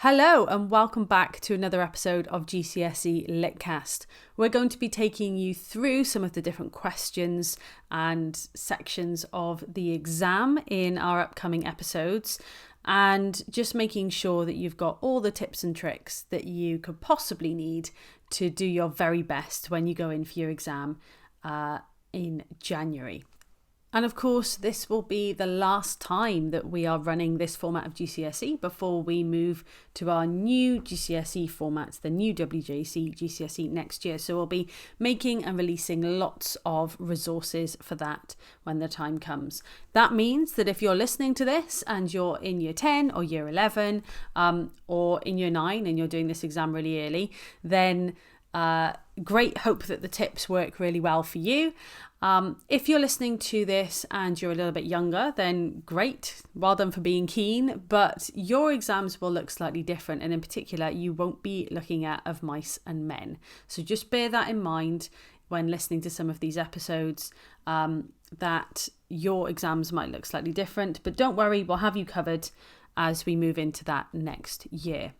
Hello and welcome back to another episode of GCSE Litcast. We're going to be taking you through some of the different questions and sections of the exam in our upcoming episodes and just making sure that you've got all the tips and tricks that you could possibly need to do your very best when you go in for your exam in January. And of course, this will be the last time that we are running this format of GCSE before we move to our new GCSE formats, the new WJEC GCSE next year. So we'll be making and releasing lots of resources for that when the time comes. That means that if you're listening to this and you're in year 10 or year 11 or in year 9 and you're doing this exam really early, then great, hope that the tips work really well for you. If you're listening to this and you're a little bit younger, then great, well done for being keen, but your exams will look slightly different, and in particular you won't be looking at of mice and men. So just bear that in mind when listening to some of these episodes, that your exams might look slightly different, but don't worry, we'll have you covered as we move into that next year.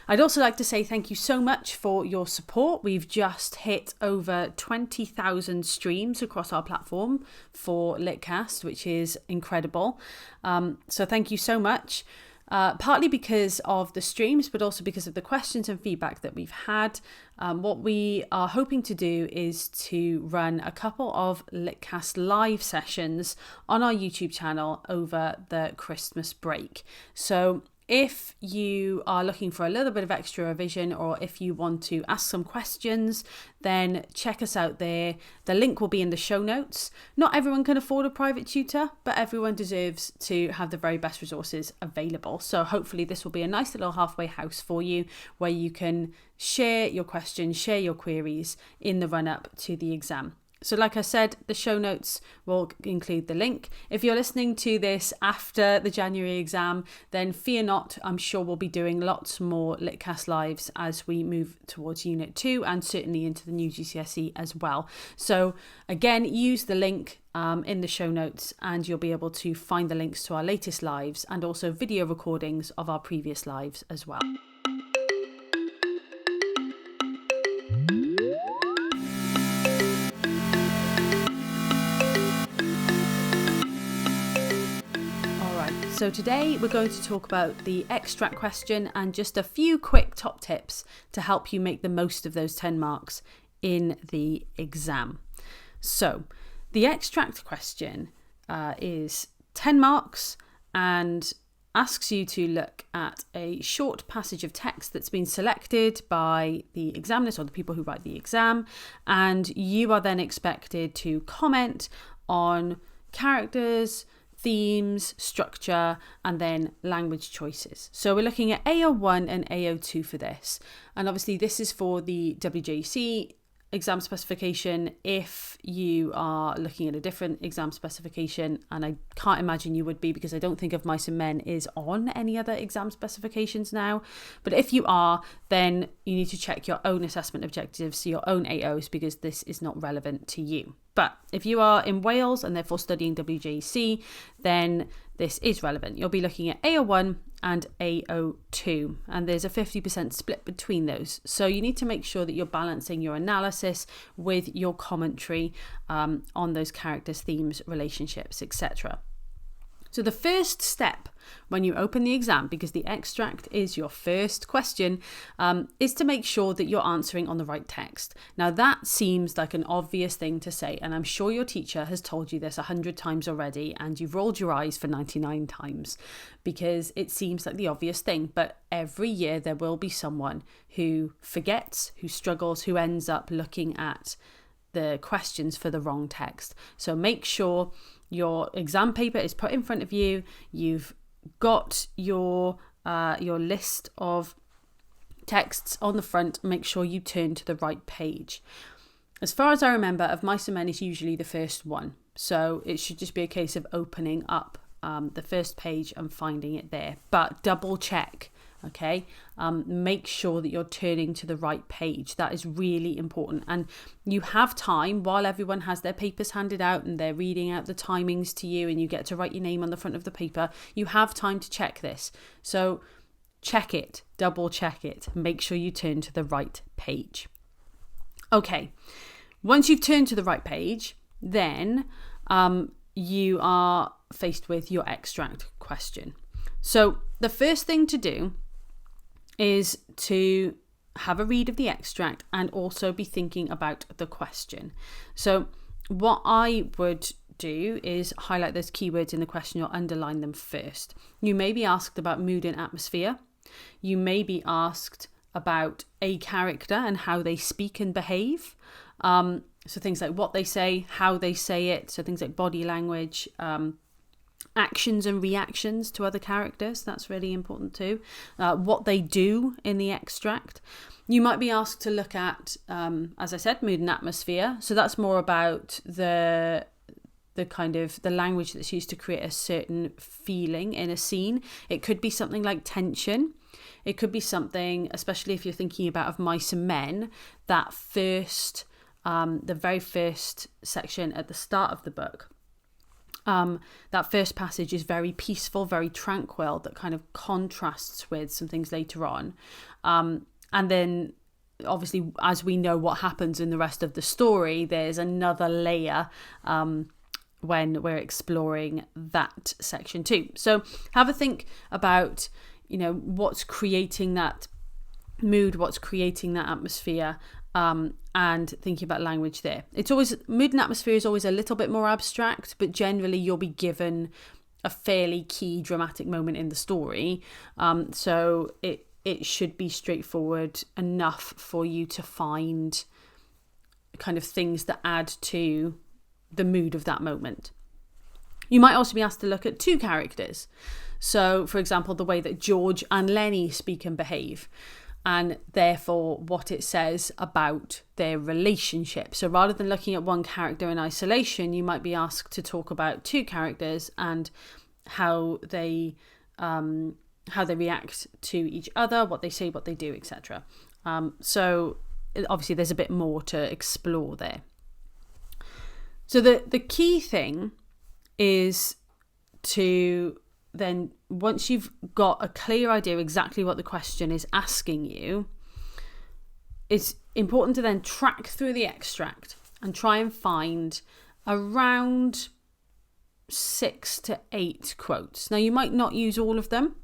I'd also like to say thank you so much for your support. We've just hit over 20,000 streams across our platform for Litcast, which is incredible. So thank you so much. Partly because of the streams, but also because of the questions and feedback that we've had. What we are hoping to do is to run a couple of Litcast live sessions on our YouTube channel over the Christmas break. So if you are looking for a little bit of extra revision, or if you want to ask some questions, then check us out there. The link will be in the show notes. Not everyone can afford a private tutor, but everyone deserves to have the very best resources available. So hopefully this will be a nice little halfway house for you where you can share your questions, share your queries in the run up to the exam. So like I said, the show notes will include the link. If you're listening to this after the January exam, then fear not, I'm sure we'll be doing lots more Litcast lives as we move towards Unit 2 and certainly into the new GCSE as well. So again, use the link in the show notes and you'll be able to find the links to our latest lives and also video recordings of our previous lives as well. So today we're going to talk about the extract question and just a few quick top tips to help you make the most of those 10 marks in the exam. So the extract question is 10 marks and asks you to look at a short passage of text that's been selected by the examiners or the people who write the exam, and you are then expected to comment on characters, themes, structure, and then language choices. So we're looking at AO1 and AO2 for this. And obviously this is for the WJEC exam specification. If you are looking at a different exam specification, and I can't imagine you would be because I don't think Of Mice and Men is on any other exam specifications now. But if you are, then you need to check your own assessment objectives, your own AOs, because this is not relevant to you. But if you are in Wales and therefore studying WJEC, then this is relevant. You'll be looking at AO1 and AO2, and there's a 50% split between those. So you need to make sure that you're balancing your analysis with your commentary on those characters, themes, relationships, etc. So the first step when you open the exam, because the extract is your first question, is to make sure that you're answering on the right text. Now that seems like an obvious thing to say, and I'm sure your teacher has told you this 100 times already, and you've rolled your eyes for 99 times because it seems like the obvious thing. But every year there will be someone who forgets, who struggles, who ends up looking at the questions for the wrong text. So make sure your exam paper is put in front of you. You've got your list of texts on the front. Make sure you turn to the right page. As far as I remember, Of Mice and Men is usually the first one. So it should just be a case of opening up the first page and finding it there. But double check. Okay, make sure that you're turning to the right page. That is really important. And you have time while everyone has their papers handed out and they're reading out the timings to you and you get to write your name on the front of the paper. You have time to check this. So check it, double check it, make sure you turn to the right page. Okay, once you've turned to the right page, then you are faced with your extract question. So the first thing to do is to have a read of the extract and also be thinking about the question. So what I would do is highlight those keywords in the question or underline them first. You may be asked about mood and atmosphere. You may be asked about a character and how they speak and behave. So things like what they say, how they say it. So things like body language, actions and reactions to other characters. That's really important too. What they do in the extract. You might be asked to look at, as I said, mood and atmosphere. So that's more about the kind of the language that's used to create a certain feeling in a scene. It could be something like tension. It could be something, especially if you're thinking about Of Mice and Men, that first, the very first section at the start of the book. That first passage is very peaceful, very tranquil, that kind of contrasts with some things later on. And then obviously, as we know what happens in the rest of the story, there's another layer when we're exploring that section too. So have a think about, what's creating that mood, what's creating that atmosphere, and thinking about language there. It's always, mood and atmosphere is always a little bit more abstract, but generally you'll be given a fairly key dramatic moment in the story. So it should be straightforward enough for you to find kind of things that add to the mood of that moment. You might also be asked to look at two characters. So, for example, the way that George and Lenny speak and behave, and therefore what it says about their relationship. So rather than looking at one character in isolation, you might be asked to talk about two characters and how they react to each other, what they say, what they do, etc. So obviously there's a bit more to explore there. So the key thing is to then, once you've got a clear idea exactly what the question is asking you, it's important to then track through the extract and try and find around 6 to 8 quotes. Now, you might not use all of them,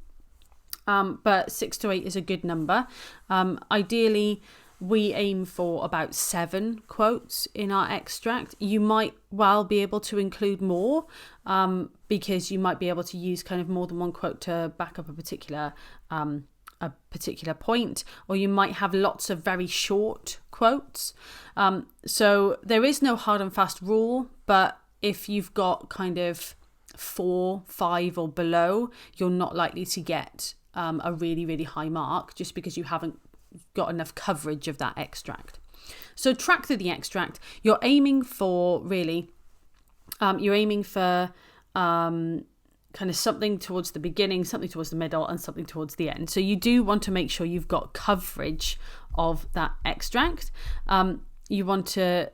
but 6 to 8 is a good number. Ideally, we aim for about 7 quotes in our extract. You might well be able to include more, because you might be able to use kind of more than one quote to back up a particular point, or you might have lots of very short quotes. So there is no hard and fast rule, but if you've got kind of 4, 5 or below, you're not likely to get a really, really high mark just because you haven't got enough coverage of that extract. So track through the extract. You're aiming for kind of something towards the beginning, something towards the middle, and something towards the end. So you do want to make sure you've got coverage of that extract. You want to,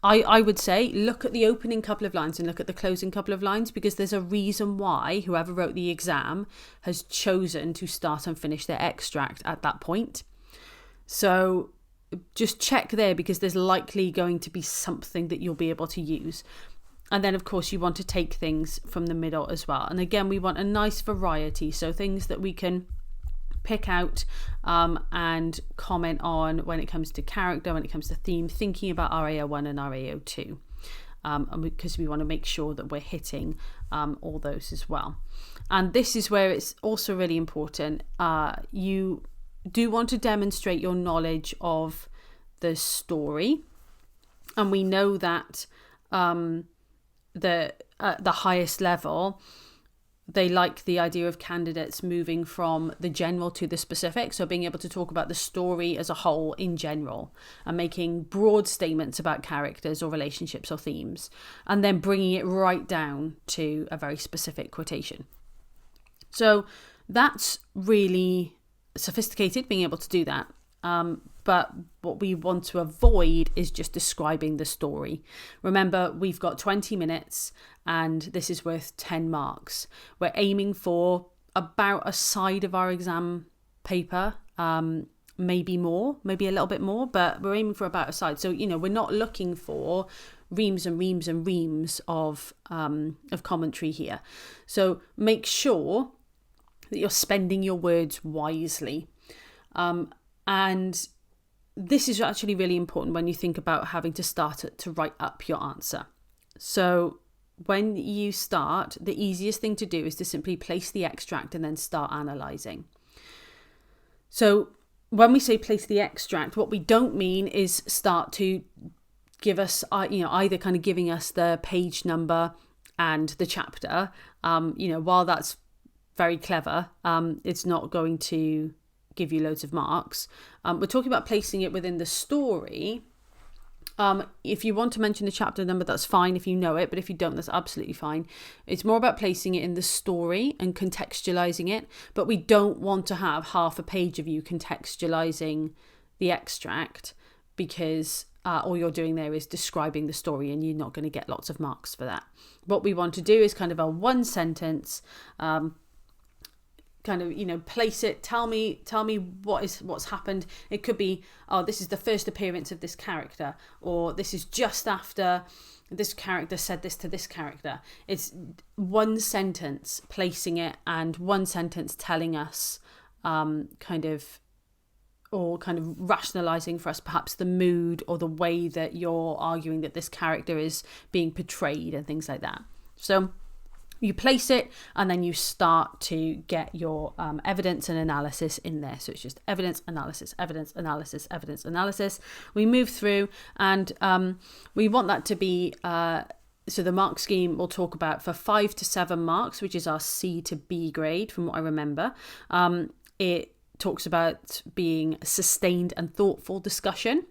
I would say, look at the opening couple of lines and look at the closing couple of lines, because there's a reason why whoever wrote the exam has chosen to start and finish their extract at that point. So just check there, because there's likely going to be something that you'll be able to use. And then, of course, you want to take things from the middle as well. And again, we want a nice variety. So things that we can pick out and comment on when it comes to character, when it comes to theme, thinking about RAO1 and RAO2. Because we want to make sure that we're hitting all those as well. And this is where it's also really important. You do want to demonstrate your knowledge of the story. And we know that at the highest level, they like the idea of candidates moving from the general to the specific. So being able to talk about the story as a whole in general and making broad statements about characters or relationships or themes, and then bringing it right down to a very specific quotation. So that's really sophisticated, being able to do that. But what we want to avoid is just describing the story. Remember, we've got 20 minutes and this is worth 10 marks. We're aiming for about a side of our exam paper, maybe a little bit more, but we're aiming for about a side. So, we're not looking for reams and reams and reams of commentary here. So make sure that you're spending your words wisely. And this is actually really important when you think about having to start to write up your answer. So when you start, the easiest thing to do is to simply place the extract and then start analysing. So when we say place the extract, what we don't mean is start to give us, either kind of giving us the page number and the chapter. While that's very clever, it's not going to give you loads of marks. We're talking about placing it within the story. If you want to mention the chapter number, that's fine if you know it, but if you don't, that's absolutely fine. It's more about placing it in the story and contextualizing it, but we don't want to have half a page of you contextualizing the extract, because all you're doing there is describing the story and you're not going to get lots of marks for that. What we want to do is kind of a one sentence, place it, tell me what's happened. It could be, this is the first appearance of this character, or this is just after this character said this to this character. It's one sentence placing it and one sentence telling us kind of rationalizing for us perhaps the mood or the way that you're arguing that this character is being portrayed and things like that. So you place it and then you start to get your evidence and analysis in there. So it's just evidence, analysis, evidence, analysis, evidence, analysis. We move through and we want that to be, so the mark scheme we'll talk about for 5 to 7 marks, which is our C to B grade from what I remember. It talks about being sustained and thoughtful discussion.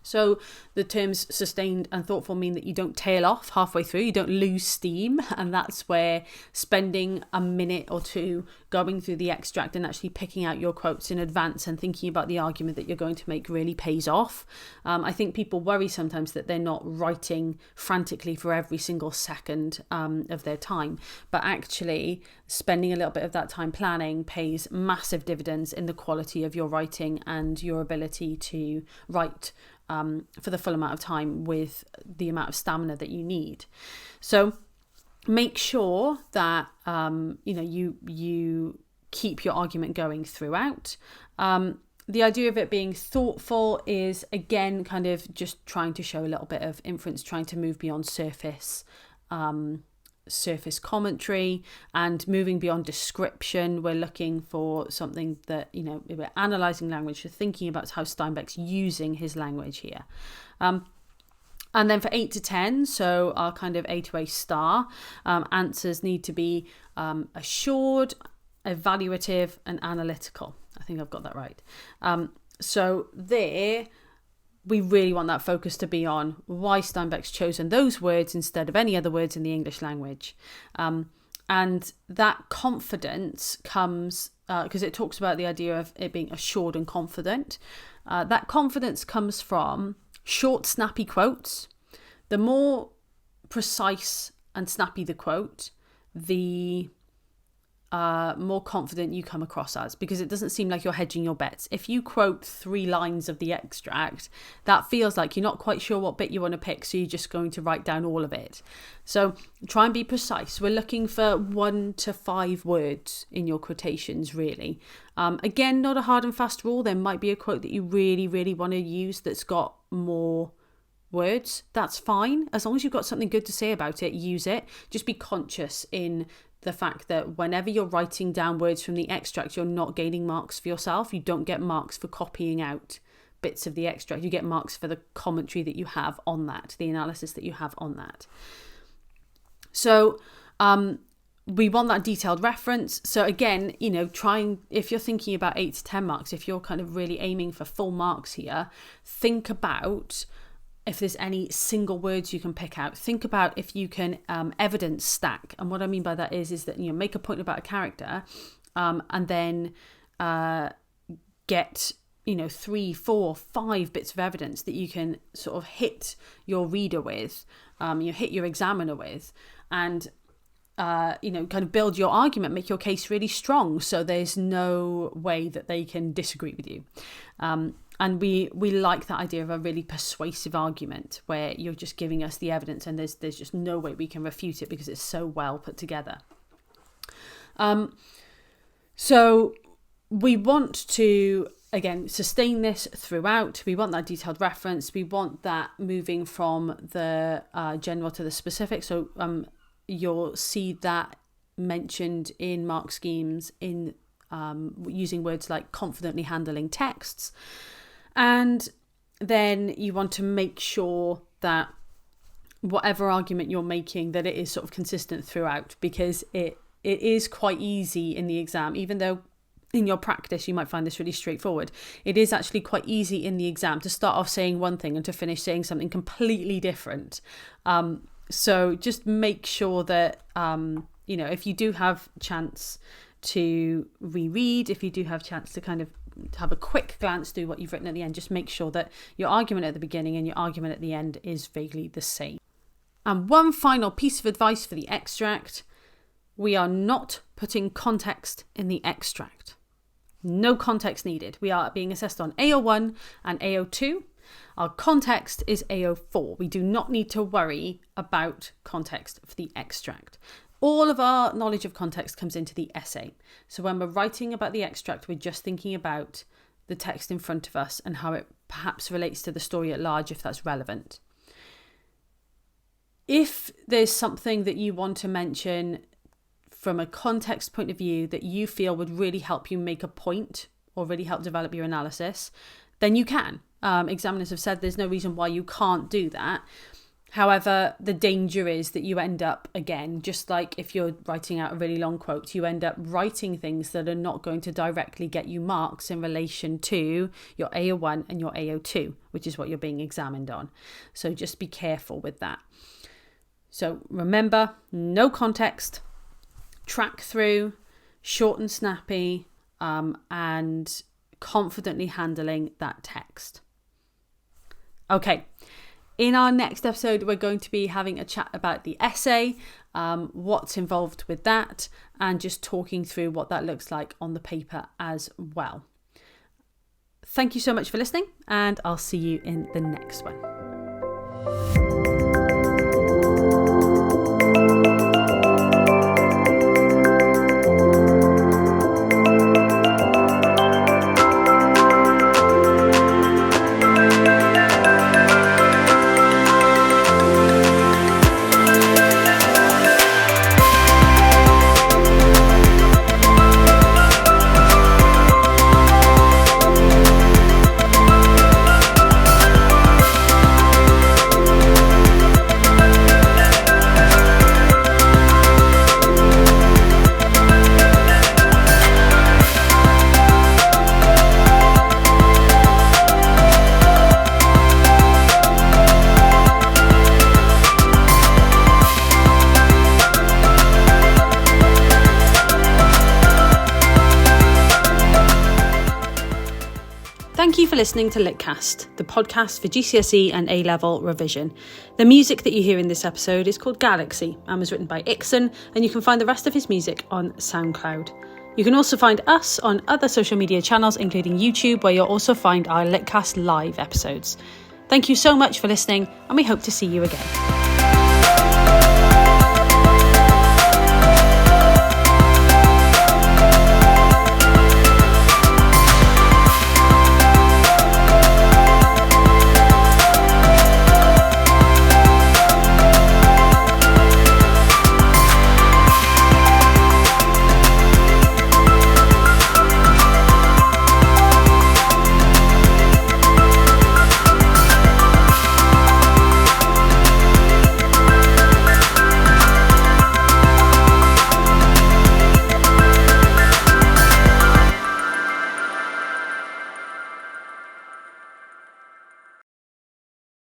So the terms sustained and thoughtful mean that you don't tail off halfway through, you don't lose steam, and that's where spending a minute or two going through the extract and actually picking out your quotes in advance and thinking about the argument that you're going to make really pays off. I think people worry sometimes that they're not writing frantically for every single second of their time, but actually spending a little bit of that time planning pays massive dividends in the quality of your writing and your ability to write for the full amount of time with the amount of stamina that you need. So make sure that you keep your argument going throughout. The idea of it being thoughtful is, again, kind of just trying to show a little bit of inference, trying to move beyond surface commentary and moving beyond description. We're looking for something that, we're analysing language, we're thinking about how Steinbeck's using his language here. And then for 8 to 10, so our kind of A to A star, answers need to be assured, evaluative and analytical. I think I've got that right. So there, we really want that focus to be on why Steinbeck's chosen those words instead of any other words in the English language. And that confidence comes, because it talks about the idea of it being assured and confident. That confidence comes from short, snappy quotes. The more precise and snappy the quote, the more confident you come across as, because it doesn't seem like you're hedging your bets. If you quote 3 lines of the extract, that feels like you're not quite sure what bit you want to pick, so you're just going to write down all of it. So try and be precise. We're looking for 1 to 5 words in your quotations, really. Again, not a hard and fast rule. There might be a quote that you really, really want to use that's got more words. That's fine. As long as you've got something good to say about it, use it. Just be conscious in the fact that whenever you're writing down words from the extract, you're not gaining marks for yourself. You don't get marks for copying out bits of the extract. You get marks for the commentary that you have on that, the analysis that you have on that. So we want that detailed reference. So again, if you're thinking about 8 to 10 marks, if you're kind of really aiming for full marks here, think about if there's any single words you can pick out. Think about if you can evidence stack. And what I mean by that is that, make a point about a character and then get, 3, 4, 5 bits of evidence that you can sort of hit your reader with, hit your examiner with. And kind of build your argument, make your case really strong, so there's no way that they can disagree with you. And we like that idea of a really persuasive argument where you're just giving us the evidence and there's just no way we can refute it because it's so well put together. So we want to, again, sustain this throughout. We want that detailed reference. We want that moving from the general to the specific. So you'll see that mentioned in mark schemes in using words like confidently handling texts. And then you want to make sure that whatever argument you're making, that it is sort of consistent throughout, because it is quite easy in the exam, even though in your practice you might find this really straightforward. It is actually quite easy in the exam to start off saying one thing and to finish saying something completely different. So just make sure that, if you do have chance to reread, if you do have chance to kind of have a quick glance through what you've written at the end, just make sure that your argument at the beginning and your argument at the end is vaguely the same. And one final piece of advice for the extract: we are not putting context in the extract. No context needed. We are being assessed on AO1 and AO2. Our context is AO4. We do not need to worry about context for the extract. All of our knowledge of context comes into the essay. So when we're writing about the extract, we're just thinking about the text in front of us and how it perhaps relates to the story at large, if that's relevant. If there's something that you want to mention from a context point of view that you feel would really help you make a point or really help develop your analysis, then you can. Examiners have said there's no reason why you can't do that. However, the danger is that you end up, again, just like if you're writing out a really long quote, you end up writing things that are not going to directly get you marks in relation to your AO1 and your AO2, which is what you're being examined on. So just be careful with that. So remember, no context, track through, short and snappy, and confidently handling that text. Okay. In our next episode, we're going to be having a chat about the essay, what's involved with that, and just talking through what that looks like on the paper as well. Thank you so much for listening, and I'll see you in the next one. Thank you for listening to Litcast, the podcast for GCSE and A-level revision. The music that you hear in this episode is called Galaxy and was written by Ixon, and you can find the rest of his music on SoundCloud. You can also find us on other social media channels, including YouTube, where you'll also find our Litcast live episodes. Thank you so much for listening, and we hope to see you again.